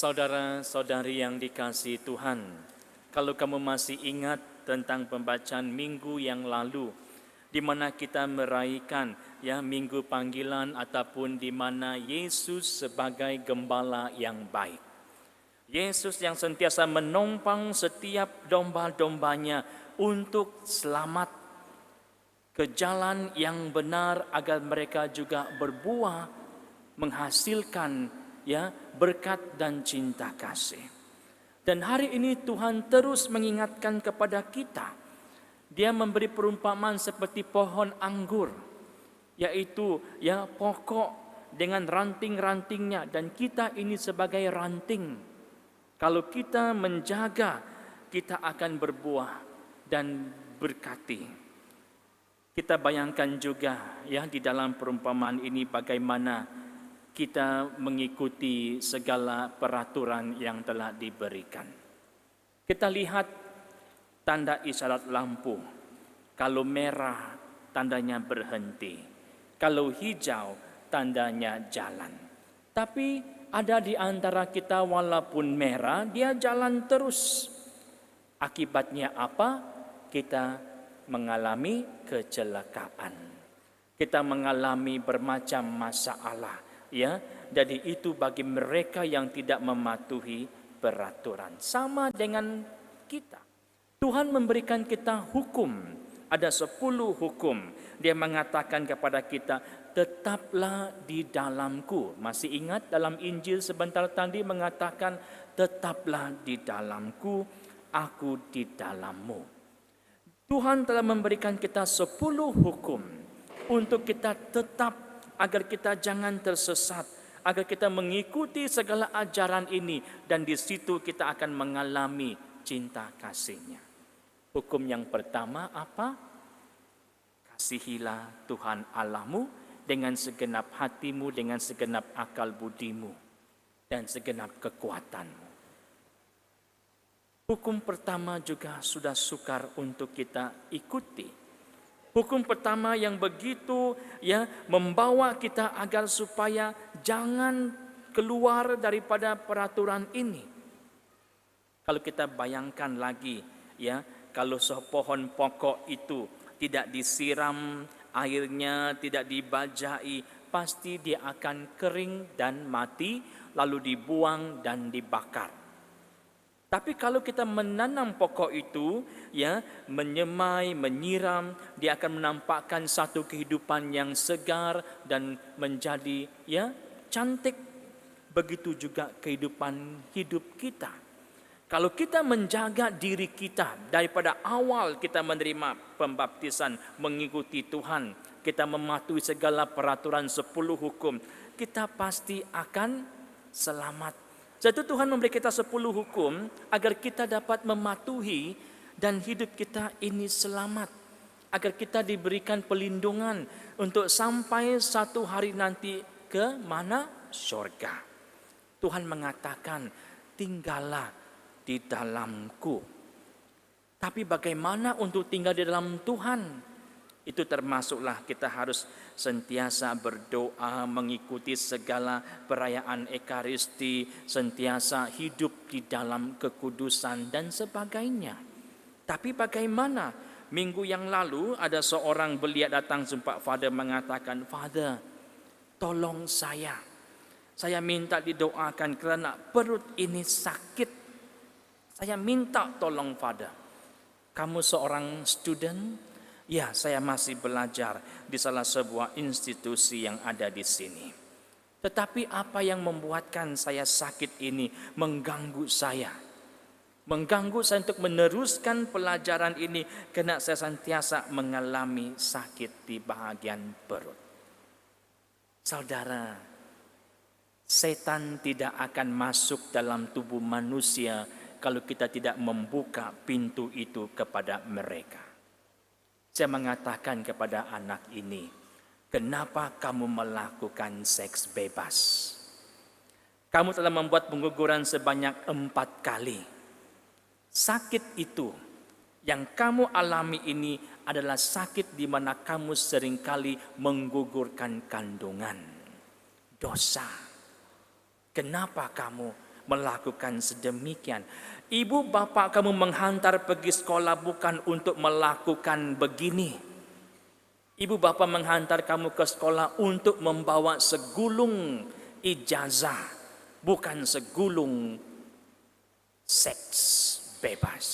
Saudara-saudari yang dikasihi Tuhan, kalau kamu masih ingat tentang pembacaan minggu yang lalu, di mana kita meraihkan minggu panggilan ataupun di mana Yesus sebagai gembala yang baik. Yesus yang sentiasa menopang setiap domba-dombanya untuk selamat ke jalan yang benar agar mereka juga berbuah, menghasilkan berkat dan cinta kasih. Dan hari ini Tuhan terus mengingatkan kepada kita. Dia memberi perumpamaan seperti pohon anggur, yaitu pokok dengan ranting-rantingnya, dan kita ini sebagai ranting. Kalau kita menjaga, kita akan berbuah dan berkati. Kita bayangkan juga di dalam perumpamaan ini bagaimana kita mengikuti segala peraturan yang telah diberikan. Kita lihat tanda isyarat lampu. Kalau merah, tandanya berhenti. Kalau hijau, tandanya jalan. Tapi ada di antara kita walaupun merah, dia jalan terus. Akibatnya apa? Kita mengalami kecelakaan. Kita mengalami bermacam masalah. Jadi itu bagi mereka yang tidak mematuhi peraturan. Sama dengan kita. Tuhan memberikan kita hukum. Ada 10 hukum. Dia mengatakan kepada kita, tetaplah di dalamku. Masih ingat dalam Injil sebentar tadi mengatakan, tetaplah di dalamku, aku di dalammu. Tuhan telah memberikan kita 10 hukum untuk kita tetap, agar kita jangan tersesat, agar kita mengikuti segala ajaran ini, dan di situ kita akan mengalami cinta kasih-Nya. Hukum yang pertama apa? Kasihilah Tuhan Allahmu dengan segenap hatimu, dengan segenap akal budimu, dan segenap kekuatanmu. Hukum pertama juga sudah sukar untuk kita ikuti. Hukum pertama yang begitu membawa kita agar supaya jangan keluar daripada peraturan ini. Kalau kita bayangkan lagi kalau pohon pokok itu tidak disiram airnya, tidak dibajai, pasti dia akan kering dan mati, lalu dibuang dan dibakar. Tapi kalau kita menanam pokok itu, menyemai, menyiram, dia akan menampakkan satu kehidupan yang segar dan menjadi cantik. Begitu juga kehidupan hidup kita. Kalau kita menjaga diri kita daripada awal kita menerima pembaptisan, mengikuti Tuhan, kita mematuhi segala peraturan 10 hukum, kita pasti akan selamat. Jadi Tuhan memberi kita 10 hukum agar kita dapat mematuhi dan hidup kita ini selamat. Agar kita diberikan pelindungan untuk sampai satu hari nanti ke mana? Surga. Tuhan mengatakan, tinggallah di dalamku. Tapi bagaimana untuk tinggal di dalam Tuhan? Itu termasuklah kita harus sentiasa berdoa, mengikuti segala perayaan Ekaristi, sentiasa hidup di dalam kekudusan dan sebagainya. Tapi bagaimana? Minggu yang lalu ada seorang belia datang jumpa Father mengatakan, Father, tolong saya minta didoakan karena perut ini sakit. Saya minta tolong Father. Kamu seorang student? Ya, saya masih belajar di salah sebuah institusi yang ada di sini. Tetapi apa yang membuatkan saya sakit ini mengganggu saya untuk meneruskan pelajaran ini, karena saya sentiasa mengalami sakit di bahagian perut. Saudara, setan tidak akan masuk dalam tubuh manusia kalau kita tidak membuka pintu itu kepada mereka. Saya mengatakan kepada anak ini, kenapa kamu melakukan seks bebas? Kamu telah membuat pengguguran sebanyak 4 kali. Sakit itu yang kamu alami ini adalah sakit di mana kamu seringkali menggugurkan kandungan. Dosa. Kenapa kamu melakukan sedemikian. Ibu bapak kamu menghantar pergi sekolah bukan untuk melakukan begini. Ibu bapak menghantar kamu ke sekolah untuk membawa segulung ijazah, bukan segulung seks bebas.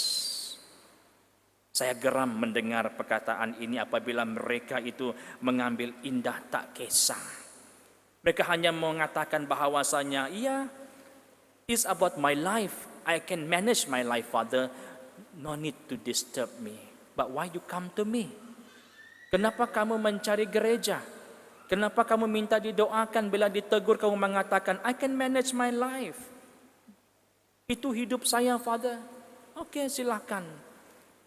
Saya geram mendengar perkataan ini apabila mereka itu mengambil indah tak kisah. Mereka hanya mengatakan bahawasanya, iya, it's about my life. I can manage my life, Father. No need to disturb me. But why you come to me? Kenapa kamu mencari gereja? Kenapa kamu minta didoakan? Bila ditegur kamu mengatakan, I can manage my life. Itu hidup saya, Father. Oke, silakan.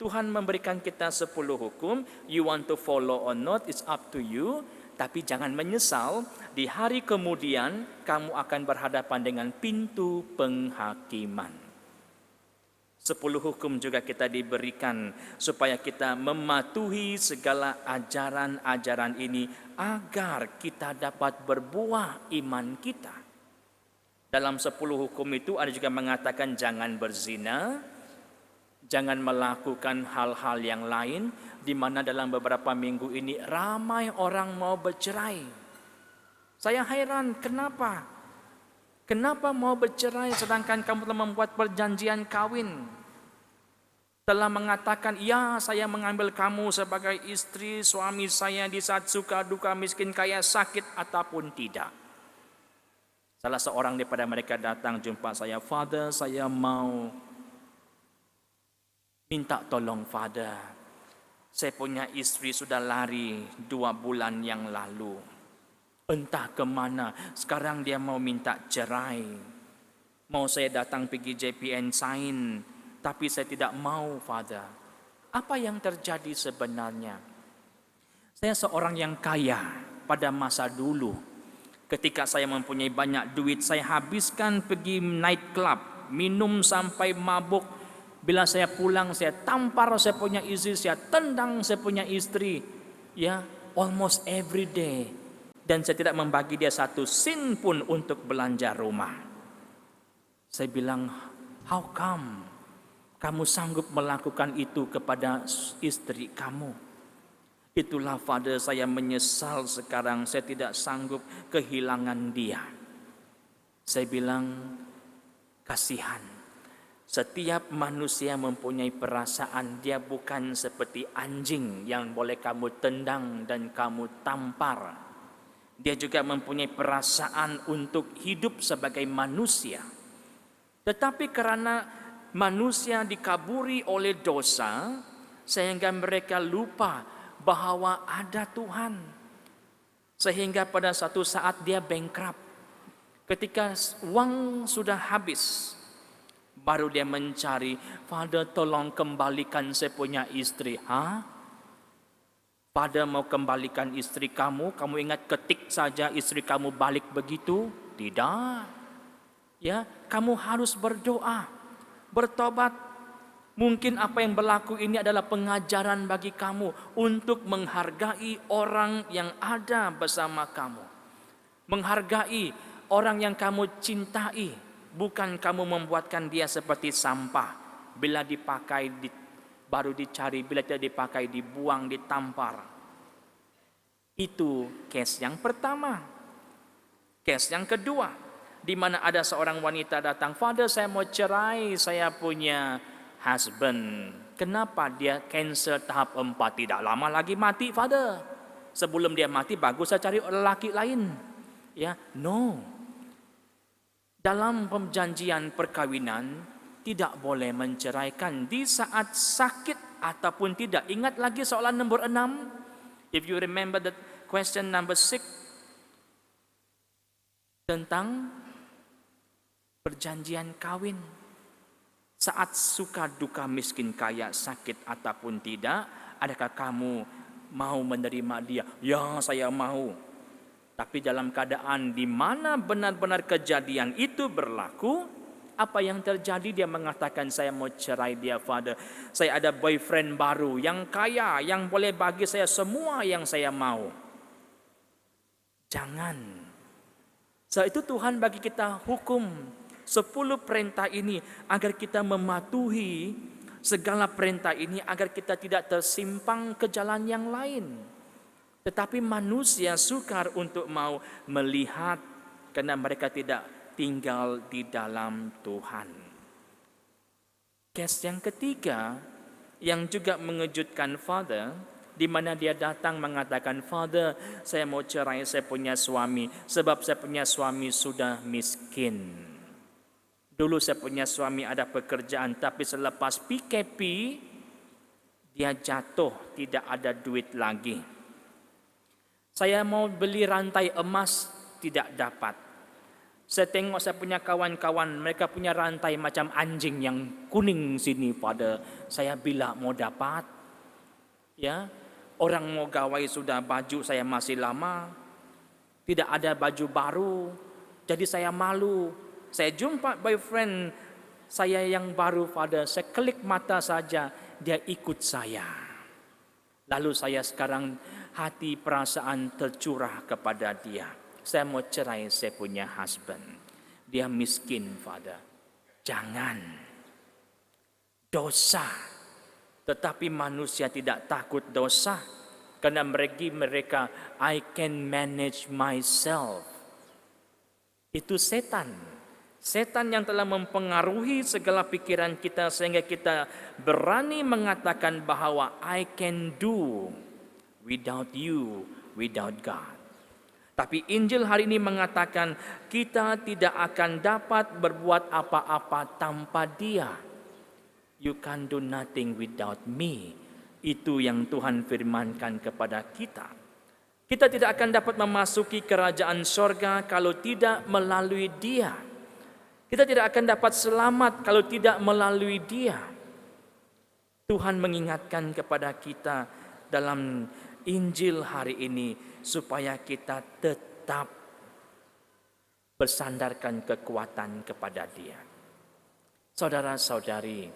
Tuhan memberikan kita 10 hukum. You want to follow or not, it's up to you. Tapi jangan menyesal, di hari kemudian kamu akan berhadapan dengan pintu penghakiman. 10 hukum juga kita diberikan supaya kita mematuhi segala ajaran-ajaran ini agar kita dapat berbuah iman kita. Dalam 10 hukum itu ada juga mengatakan jangan berzina, jangan melakukan hal-hal yang lain, di mana dalam beberapa minggu ini ramai orang mau bercerai. Saya heran, kenapa? Kenapa mau bercerai sedangkan kamu telah membuat perjanjian kawin? Telah mengatakan, ya saya mengambil kamu sebagai istri, suami saya di saat suka duka, miskin kaya, sakit ataupun tidak. Salah seorang daripada mereka datang jumpa saya, Father, saya mau minta tolong, Father. Saya punya istri sudah lari 2 bulan yang lalu. Entah kemana, sekarang dia mau minta cerai. Mau saya datang pergi JPN sign, tapi saya tidak mau, Father. Apa yang terjadi sebenarnya? Saya seorang yang kaya pada masa dulu. Ketika saya mempunyai banyak duit, saya habiskan pergi night club, minum sampai mabuk. Bila saya pulang, saya tampar saya punya istri, saya tendang saya punya istri. Ya, almost every day. Dan saya tidak membagi dia 1 sen pun untuk belanja rumah. Saya bilang, how come kamu sanggup melakukan itu kepada istri kamu? Itulah, Father, saya menyesal sekarang saya tidak sanggup kehilangan dia. Saya bilang, kasihan. Setiap manusia mempunyai perasaan, dia bukan seperti anjing yang boleh kamu tendang dan kamu tampar. Dia juga mempunyai perasaan untuk hidup sebagai manusia. Tetapi karena manusia dikaburi oleh dosa, sehingga mereka lupa bahwa ada Tuhan. Sehingga pada satu saat dia bankrupt. Ketika uang sudah habis, baru dia mencari, Father, tolong kembalikan saya punya istri. Father mau kembalikan istri kamu, kamu ingat ketik saja istri kamu balik begitu? Tidak. Ya, kamu harus berdoa, bertobat. Mungkin apa yang berlaku ini adalah pengajaran bagi kamu untuk menghargai orang yang ada bersama kamu. Menghargai orang yang kamu cintai, bukan kamu membuatkan dia seperti sampah. Bila dipakai baru dicari, bila tidak dipakai dibuang, ditampar. Itu case yang pertama. Case yang kedua, di mana ada seorang wanita datang, Father, saya mau cerai, saya punya husband. Kenapa dia cancer tahap 4? Tidak lama lagi mati, Father. Sebelum dia mati, bagus saya cari lelaki lain. Ya, no. Dalam perjanjian perkawinan tidak boleh menceraikan di saat sakit ataupun tidak. Ingat lagi soalan nomor 6. If you remember the question number 6 tentang perjanjian kawin. Saat suka duka, miskin kaya, sakit ataupun tidak, adakah kamu mau menerima dia? Ya, saya mau. Tapi dalam keadaan di mana benar-benar kejadian itu berlaku, apa yang terjadi? Dia mengatakan, saya mau cerai dia, Father. Saya ada boyfriend baru yang kaya, yang boleh bagi saya semua yang saya mau. Jangan. Saat itu Tuhan bagi kita hukum. 10 perintah ini agar kita mematuhi segala perintah ini agar kita tidak tersimpang ke jalan yang lain. Tetapi manusia sukar untuk mau melihat karena mereka tidak tinggal di dalam Tuhan. Case yang ketiga yang juga mengejutkan Father, di mana dia datang mengatakan, Father, saya mau cerai, saya punya suami, sebab saya punya suami sudah miskin. Dulu saya punya suami ada pekerjaan, tapi selepas PKP, dia jatuh, tidak ada duit lagi. Saya mau beli rantai emas, tidak dapat. Saya tengok saya punya kawan-kawan, mereka punya rantai macam anjing yang kuning sini pada. Saya bilang mau dapat. Ya, orang mau gawai sudah, baju saya masih lama. Tidak ada baju baru. Jadi saya malu. Saya jumpa boyfriend saya yang baru pada, saya klik mata saja, dia ikut saya. Lalu saya sekarang hati perasaan tercurah kepada dia. Saya mau cerai, saya punya husband. Dia miskin, Father. Jangan. Dosa. Tetapi manusia tidak takut dosa. Karena mereka, I can manage myself. Itu setan. Setan yang telah mempengaruhi segala pikiran kita sehingga kita berani mengatakan bahwa I can do without you, without God. Tapi Injil hari ini mengatakan kita tidak akan dapat berbuat apa-apa tanpa Dia. You can do nothing without me. Itu yang Tuhan firmankan kepada kita. Kita tidak akan dapat memasuki kerajaan sorga kalau tidak melalui Dia. Kita tidak akan dapat selamat kalau tidak melalui Dia. Tuhan mengingatkan kepada kita dalam Injil hari ini supaya kita tetap bersandarkan kekuatan kepada Dia. Saudara-saudari,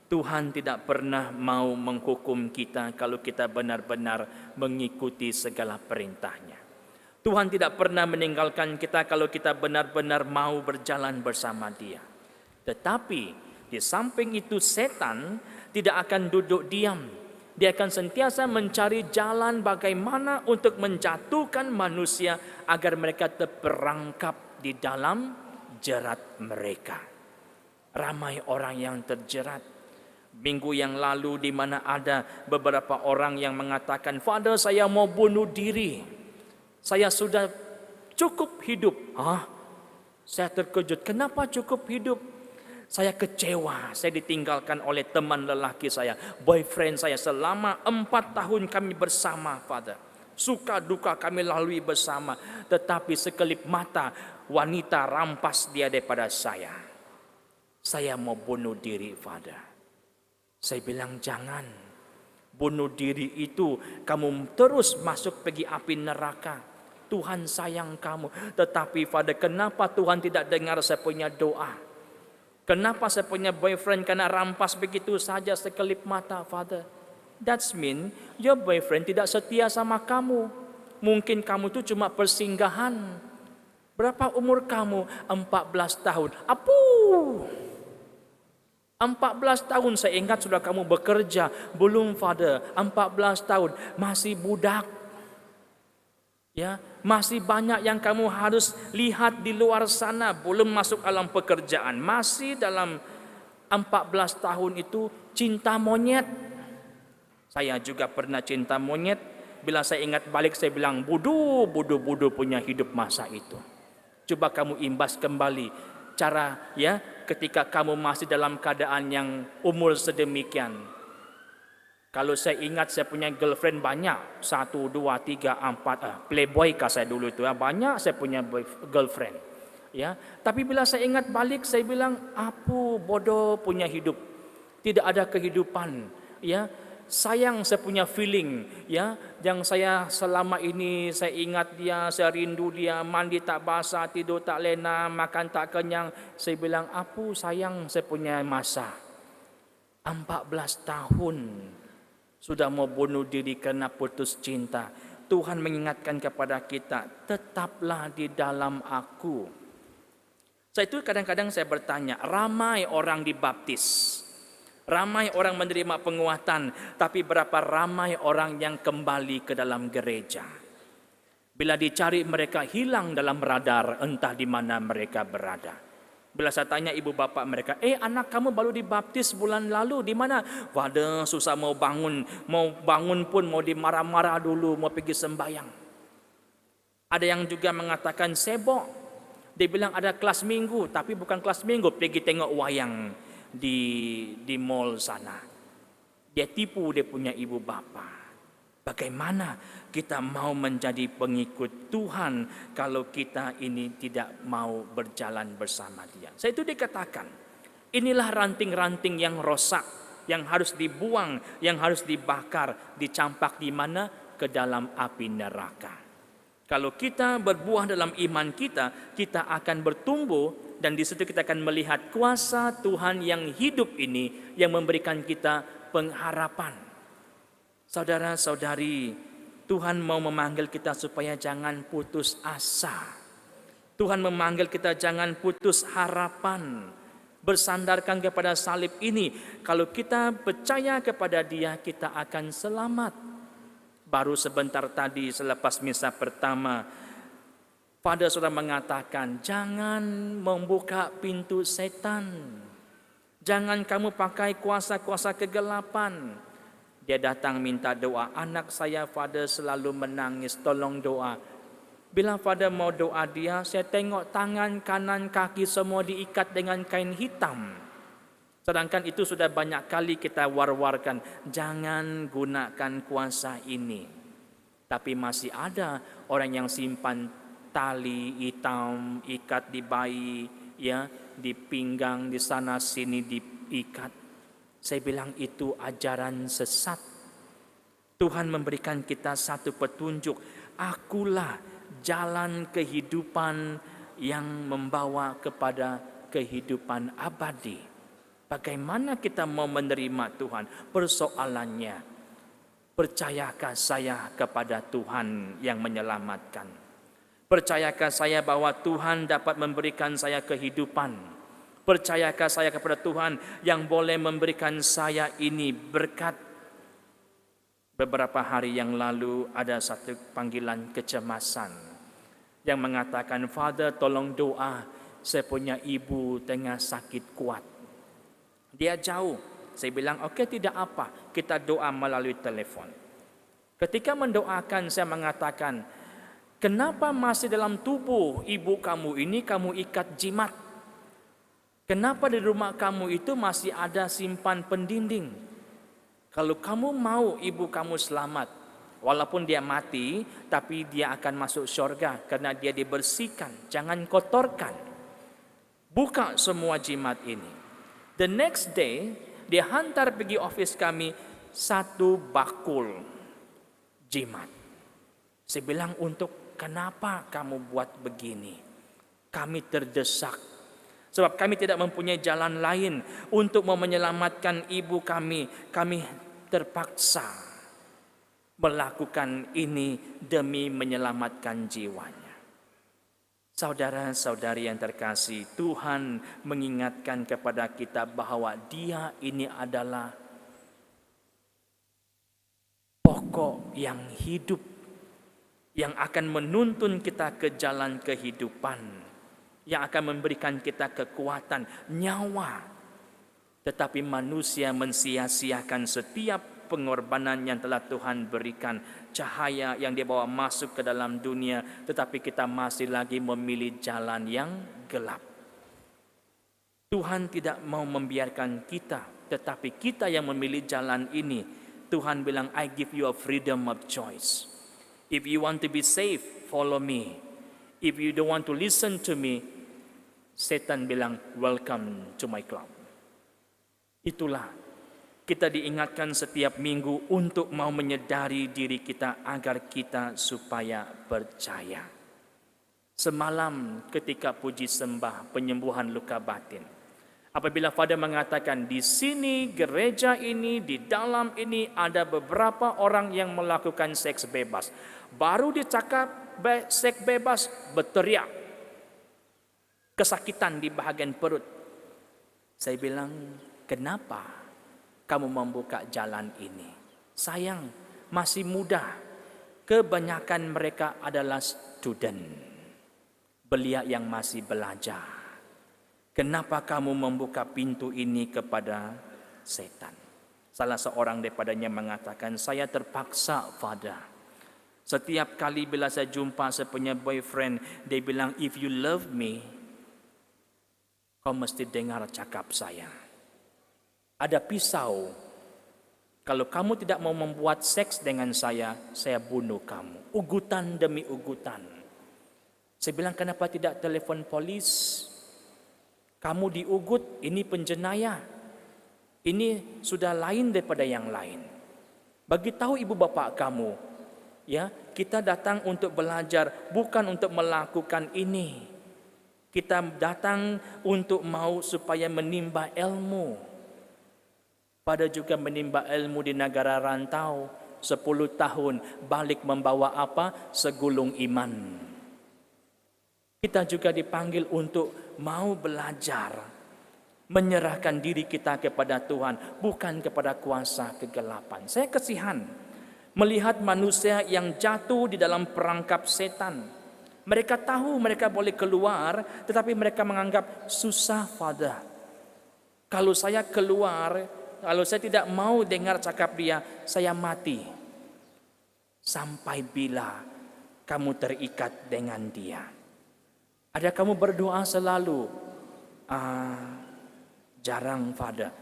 Tuhan tidak pernah mau menghukum kita kalau kita benar-benar mengikuti segala perintah-Nya. Tuhan tidak pernah meninggalkan kita kalau kita benar-benar mau berjalan bersama Dia. Tetapi di samping itu setan tidak akan duduk diam. Dia akan sentiasa mencari jalan bagaimana untuk menjatuhkan manusia agar mereka terperangkap di dalam jerat mereka. Ramai orang yang terjerat. Minggu yang lalu di mana ada beberapa orang yang mengatakan, Father, saya mau bunuh diri. Saya sudah cukup hidup. Saya terkejut. Kenapa cukup hidup? Saya kecewa. Saya ditinggalkan oleh teman lelaki saya, boyfriend saya. Selama 4 tahun kami bersama, Father. Suka duka kami lalui bersama. Tetapi sekelip mata wanita rampas dia daripada saya. Saya mau bunuh diri, Father. Saya bilang jangan. Bunuh diri itu kamu terus masuk pergi api neraka. Tuhan sayang kamu. Tetapi Father, kenapa Tuhan tidak dengar saya punya doa? Kenapa saya punya boyfriend kena rampas begitu saja sekelip mata, Father? That's mean your boyfriend tidak setia sama kamu. Mungkin kamu itu cuma persinggahan. Berapa umur kamu? 14 tahun. 14 tahun saya ingat sudah kamu bekerja. Belum, Father. 14 tahun. Masih budak. Ya, masih banyak yang kamu harus lihat di luar sana, belum masuk alam pekerjaan. Masih dalam 14 tahun itu cinta monyet. Saya juga pernah cinta monyet. Bila saya ingat balik saya bilang bodoh punya hidup masa itu. Coba kamu imbas kembali cara ya ketika kamu masih dalam keadaan yang umur sedemikian. Kalau saya ingat saya punya girlfriend banyak. 1, 2, 3, 4. Playboy kah saya dulu itu. Banyak saya punya girlfriend. Ya, tapi bila saya ingat balik saya bilang, bodoh punya hidup. Tidak ada kehidupan. Ya, sayang saya punya feeling. Ya, yang saya selama ini saya ingat dia, saya rindu dia, mandi tak basah, tidur tak lena, makan tak kenyang. Saya bilang, sayang saya punya masa. 14 tahun. Sudah mau bunuh diri karena putus cinta. Tuhan mengingatkan kepada kita, tetaplah di dalam aku. Saya itu kadang-kadang saya bertanya, ramai orang dibaptis, ramai orang menerima penguatan, tapi berapa ramai orang yang kembali ke dalam gereja? Bila dicari mereka hilang dalam radar, entah di mana mereka berada. Bila saya tanya ibu bapak mereka, anak kamu baru dibaptis bulan lalu, di mana? Waduh, susah mau bangun pun mau dimarah-marah dulu, mau pergi sembahyang. Ada yang juga mengatakan sibuk. Dia bilang ada kelas minggu, tapi bukan kelas minggu, pergi tengok wayang di mall sana. Dia tipu dia punya ibu bapa. Bagaimana kita mau menjadi pengikut Tuhan kalau kita ini tidak mau berjalan bersama Dia? Saya itu dikatakan, inilah ranting-ranting yang rosak, yang harus dibuang, yang harus dibakar, dicampak di mana? Ke dalam api neraka. Kalau kita berbuah dalam iman kita, kita akan bertumbuh dan di situ kita akan melihat kuasa Tuhan yang hidup ini yang memberikan kita pengharapan. Saudara-saudari, Tuhan mau memanggil kita supaya jangan putus asa. Tuhan memanggil kita jangan putus harapan. Bersandarkan kepada salib ini. Kalau kita percaya kepada Dia, kita akan selamat. Baru sebentar tadi selepas misa pertama, Father sudah mengatakan, jangan membuka pintu setan. Jangan kamu pakai kuasa-kuasa kegelapan. Dia datang minta doa. Anak saya Father selalu menangis, tolong doa. Bila Father mau doa dia, saya tengok tangan, kanan, kaki semua diikat dengan kain hitam. Sedangkan itu sudah banyak kali kita war-warkan, jangan gunakan kuasa ini. Tapi masih ada orang yang simpan tali hitam, ikat di bayi, ya, di pinggang, di sana sini diikat. Saya bilang itu ajaran sesat. Tuhan memberikan kita satu petunjuk, akulah jalan kehidupan yang membawa kepada kehidupan abadi. Bagaimana kita mau menerima Tuhan? Persoalannya, percayakah saya kepada Tuhan yang menyelamatkan? Percayakah saya bahwa Tuhan dapat memberikan saya kehidupan? Percayakah saya kepada Tuhan yang boleh memberikan saya ini berkat? Beberapa hari yang lalu ada satu panggilan kecemasan yang mengatakan, Father tolong doa, saya punya ibu tengah sakit kuat. Dia jauh. Saya bilang, oke, tidak apa. Kita doa melalui telepon. Ketika mendoakan, saya mengatakan, kenapa masih dalam tubuh ibu kamu ini kamu ikat jimat? Kenapa di rumah kamu itu masih ada simpan pendinding? Kalau kamu mau ibu kamu selamat, walaupun dia mati, tapi dia akan masuk surga karena dia dibersihkan. Jangan kotorkan. Buka semua jimat ini. The next day, dia hantar pergi office kami satu bakul jimat. Saya bilang, untuk kenapa kamu buat begini? Kami terdesak. Sebab kami tidak mempunyai jalan lain untuk mau menyelamatkan ibu kami. Kami terpaksa melakukan ini demi menyelamatkan jiwanya. Saudara-saudari yang terkasih, Tuhan mengingatkan kepada kita bahwa Dia ini adalah pokok yang hidup, yang akan menuntun kita ke jalan kehidupan, yang akan memberikan kita kekuatan, nyawa. Tetapi manusia mensia-siakan setiap pengorbanan yang telah Tuhan berikan, cahaya yang dia bawa masuk ke dalam dunia, tetapi kita masih lagi memilih jalan yang gelap. Tuhan tidak mau membiarkan kita, tetapi kita yang memilih jalan ini. Tuhan bilang, I give you a freedom of choice. If you want to be safe, follow me. If you don't want to listen to me, Satan bilang, welcome to my club. Itulah kita diingatkan setiap minggu untuk mau menyadari diri kita agar kita supaya percaya. Semalam ketika puji sembah penyembuhan luka batin, apabila Father mengatakan di sini gereja ini, di dalam ini ada beberapa orang yang melakukan seks bebas. Baru dicakap seks bebas, berteriak. kesakitan di bahagian perut. Saya bilang, kenapa kamu membuka jalan ini? Sayang, masih muda. Kebanyakan mereka adalah student, belia yang masih belajar. Kenapa kamu membuka pintu ini kepada setan? Salah seorang daripadanya mengatakan, saya terpaksa, Father. Setiap kali bila saya jumpa saya punya boyfriend, dia bilang, if you love me, kau mesti dengar cakap saya. Ada pisau. Kalau kamu tidak mau membuat seks dengan saya bunuh kamu. Ugutan demi ugutan. Saya bilang, kenapa tidak telepon polis? Kamu diugut, ini penjenayah. Ini sudah lain daripada yang lain. Bagi tahu ibu bapak kamu, ya, kita datang untuk belajar, bukan untuk melakukan ini. Kita datang untuk mau supaya menimba ilmu. Pada juga menimba ilmu di negara rantau, 10 tahun balik membawa apa? Segulung iman. Kita juga dipanggil untuk mau belajar, menyerahkan diri kita kepada Tuhan, bukan kepada kuasa kegelapan. Saya kasihan melihat manusia yang jatuh di dalam perangkap setan. Mereka tahu mereka boleh keluar, tetapi mereka menganggap susah, Father. Kalau saya keluar, kalau saya tidak mau dengar cakap dia, saya mati. Sampai bila kamu terikat dengan dia? Ada kamu berdoa selalu? Jarang, Father.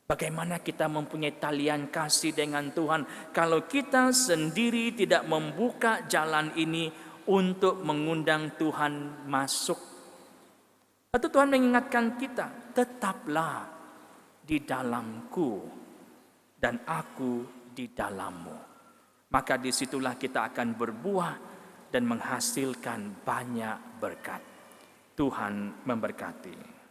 Bagaimana kita mempunyai talian kasih dengan Tuhan kalau kita sendiri tidak membuka jalan ini untuk mengundang Tuhan masuk. Atau Tuhan mengingatkan kita, tetaplah di dalamku dan aku di dalammu. Maka disitulah kita akan berbuah dan menghasilkan banyak berkat. Tuhan memberkati.